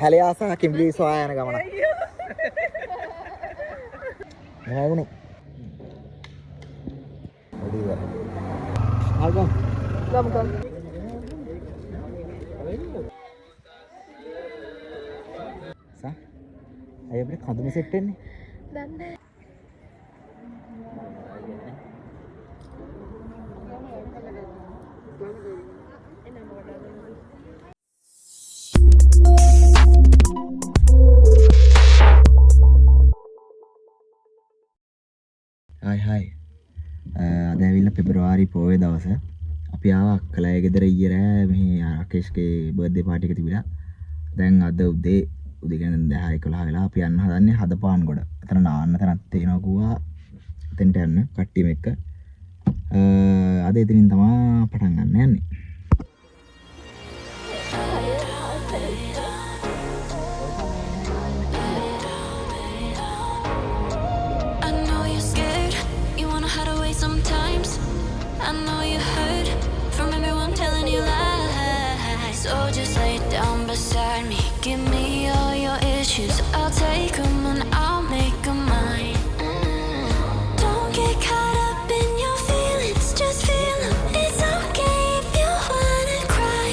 හැලයාස කිම්බිලි සොයා යන ගමන. මොනවද උනේ? ආගම්. ගම්. සා. අය අපිට කඳුම සෙට් වෙන්නේ. දන්නේ. Hai. අද ඇවිල්ලා පෙබරවාරි පොයේ දවස අපි ආවා අක්කලගේ ගෙදර ඊයේ රෑ මෙහි රාකේෂ්ගේ බර්ත්ඩේ පාටි එක තිබිලා. දැන් අද උදේ කියන්නේ 10:11 වෙලා අපි යන්න හදන්නේ හදපාන්ගොඩ. එතන නාන්න තැනක් තියෙනවා කිව්වා. එතනට යන්න කට්ටියම එක්ක. අද ඉතින් තමයි පටන් ගන්න යන්නේ. I know you heard from everyone telling you lies. So just lay down beside me. Give me all your issues. I'll take them and I'll make them mine. Don't get caught up in your feelings. Just feel them. It's okay if you wanna cry.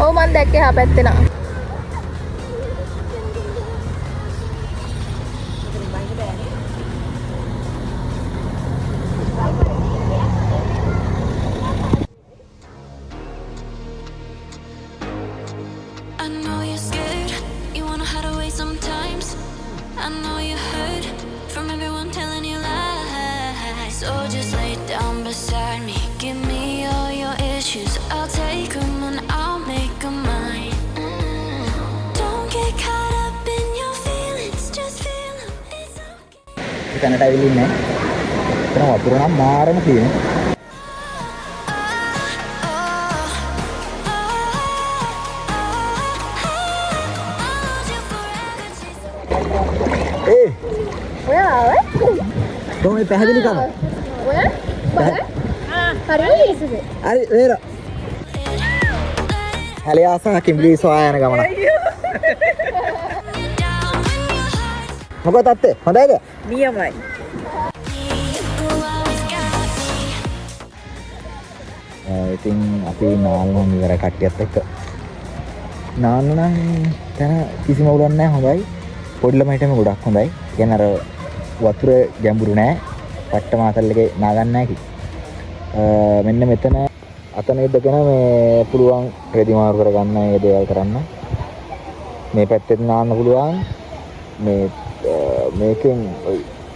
ඔව් මන් දැක්කේ හා පැත්තේ නා. I know you're scared, you wanna hide away sometimes. I know you heard from everyone telling you lies. So just lay down beside me. Give me all your issues. I'll take them and I'll make them mine. Don't get caught up in your feelings. Just feel them. It's okay. ඉතනට ඇවිල්ලා ඉන්නේ. එතන වතුර නම් මාරම තියෙනවා. කොහොමද පැහැදිලි කරන්නේ? ඔය බලන්න. හරිද? හරි වේර. හැලයාස කිම්බිලි සොයා යන ගමන. මොකද තාත්තේ? හොඳයිද? නියමයි. ඉතින් අපි නාන්න ඉවර කට්ටියත් එක්ක. නාන්න නම් තන කිසිම උලක් නැහැ හොඳයි. පොඩි ළමයිටම ගොඩක් හොඳයි. කියන්නේ අර වතුර ගැඹුරු නෑ. පට්ට මාතල් එකේ නාගන්න නැහැ කි. මෙන්න මෙතන අතන ඉඳගෙන මේ පුළුවන් රෙදි මාරු කරගන්න මේ දේවල් කරන්න. මේ පැත්තෙත් නාන්න පුළුවන්. මේකෙන්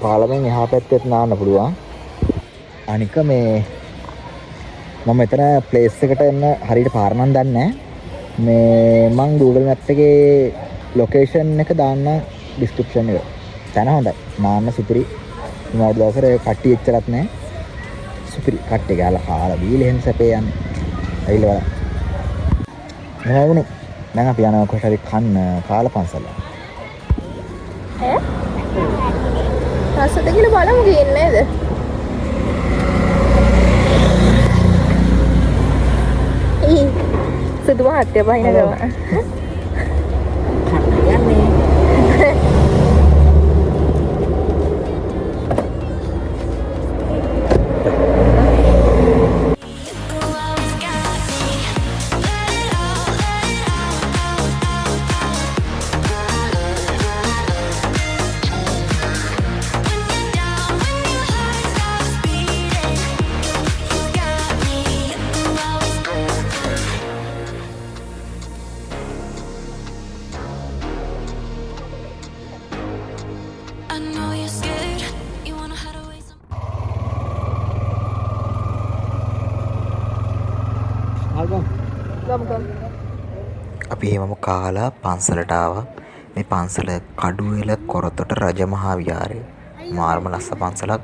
පාලමෙන් එහා පැත්තෙත් නාන්න පුළුවන්. අනික මේ මම මෙතන ප්ලේස් එකට එන්න හරියට පාර නම් දන්නේ නැහැ. මේ මං Google Maps එකේ ලොකේෂන් එක දාන්න ඩිස්ක්‍රිප්ෂන් එක. තන හොඳයි. නාන්න සුපිරි. මේ දවසට කට්ටිය එච්චරත් නැහැ. සුපිරි කට්ටිය ගාලා කාලා බීලා එහෙම සැපේ යන්නේ. ඇවිල්ලා බලන්න. මොනවා වුනේ? දැන් අපි යනවා කොහෙට හරි කන්න කාලා පන්සල. ඈ? රසද කියලා බලමු ගියේ නේද? සුදු මහත්තයා බහින ගම. යන්නේ. ගමු. අපි එහෙමම කාලා පන්සලට ආවා. මේ පන්සල කඩුවෙල කොරතොට රජමහා විහාරය. මාරම ලස්ස පන්සලක්.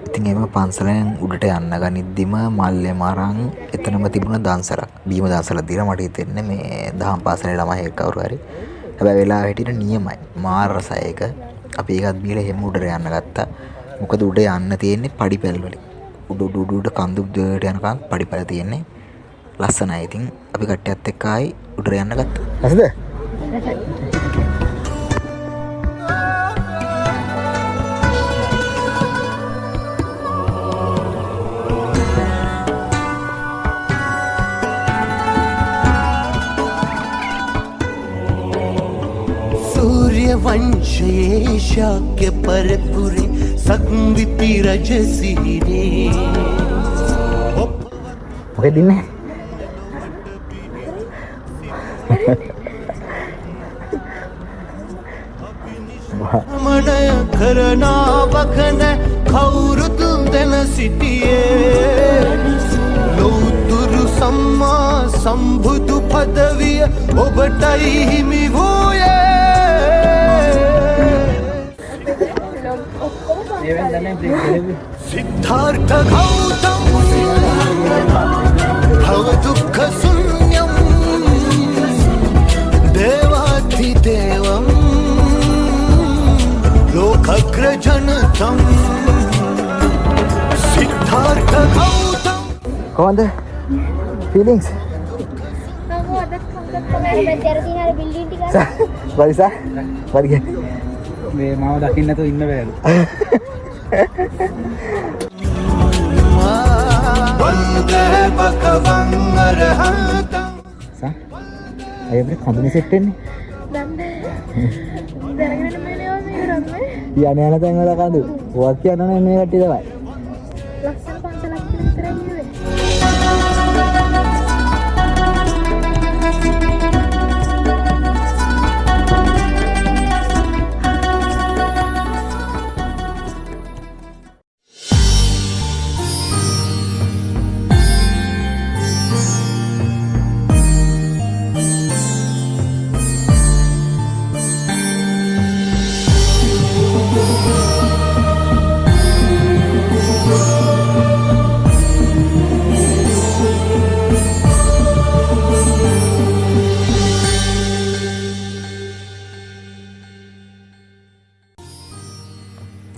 ඉතින් එහෙම පන්සලෙන් උඩට යන්න ගනිද්දිම මල්ලෙම අරන් එතනම තිබුණ දන්සලක්. බීම දන්සලක් දීලා මට හිතෙන්නේ මේ දහම් පාසලේ ළමයි කවුරු හරි. හැබැයි වෙලාව හිටියට නියමයි. මාර රසයි ඒක. අපි ඒකත් බීලා එහෙම උඩට යන්න ගත්තා. මොකද උඩ යන්න තියෙන්නේ පඩිපැල් වලින්. උඩ කඳු දෙයට යනකම් පඩිපැල් තියෙන්නේ. ලස්සනයි. ඉතින් අපි කට්ටියත් එක්ක ආයි උඩට යන්න ගත්තා. හරිද? सूर्य वंशये शाक्य परपुरे संविति रजसीरे මොකද ඉන්නේ? මනය කරනා වකන කවුරුත් දෙන සිටියේ ලෞතුරු සම්මා සම්බුදු පදවිය ඔබටයි හිමි වූයේ सिद्धार्थ गौतम भव दुःख शून्यम देवाधिदेवम लोकग्रजनतम सिद्धार्थ गौतम කොහොමද? ෆීලිංග්ස්? වරිසා? වරිගේ මේ මාව දකින්න නැතුව ඉන්න බෑලු. වන්දේ භගවං අරහතං සා අය අපිට කඳුනේ සෙට් වෙන්නේ. දැනගෙන මේවා මේ කරන්නේ. යන තැන් වල කඳු. ඔයක් කියනවනේ මේ කට්ටිය තමයි. ලස්සන පන්සලක් විතරයි නෙවෙයි.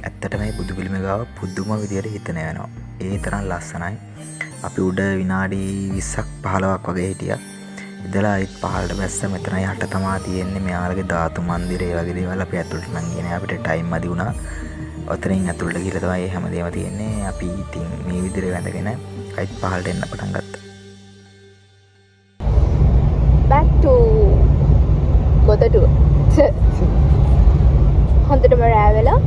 ඇත්තට මේ බුදු පිළිම ගාව පුදුම විදියට හිතන වෙනවා. ඒ තරම් ලස්සනයි. අපි උඩ විනාඩි 20ක් 15ක් වගේ හිටියා. ඉඳලා ඒත් පහළට බැස්ස මෙතනයි යට තමා තියෙන්නේ මෙයාලගේ ධාතු මන්දිරය වගේ දේවල් අපි ඇතුළට නම් ගියේ අපිට ටයිම් මදි වුණා. ඔතනින් ඇතුළට ගිහලා තමයි මේ හැමදේම තියෙන්නේ. අපි ඉතින් මේ විදිහට වැඳගෙන ඒත් පහළට එන්න පටන් ගත්තා. back to Gothatuwa. හොඳටම රැවෙලා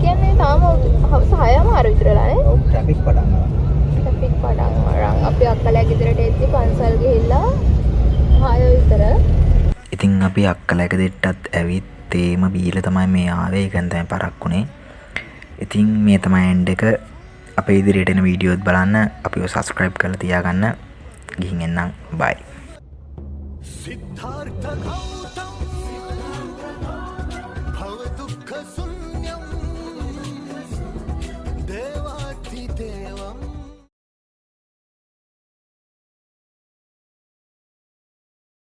කියන්නේ තාම හවස 6:00 විතරලානේ. ඔව් ට්‍රැෆික් පටන් ගන්නවා. ට්‍රැෆික් පටන් අරන් අපි අක්කලා ගෙදරට එද්දි පන්සල් ගිහිල්ලා 6 විතර. ඉතින් අපි අක්කලා ගෙදරටත් ඇවිත් තේම බීලා තමයි මේ ආවේ. ඒකෙන් තමයි පරක්කුනේ. ඉතින් මේ තමයි එන්ඩ් එක. අපේ ඉදිරියට එන වීඩියෝත් බලන්න. අපිව සබ්ස්ක්‍රයිබ් කරලා තියාගන්න. ගිහින් එන්නම්. බයි. सिद्धार्थ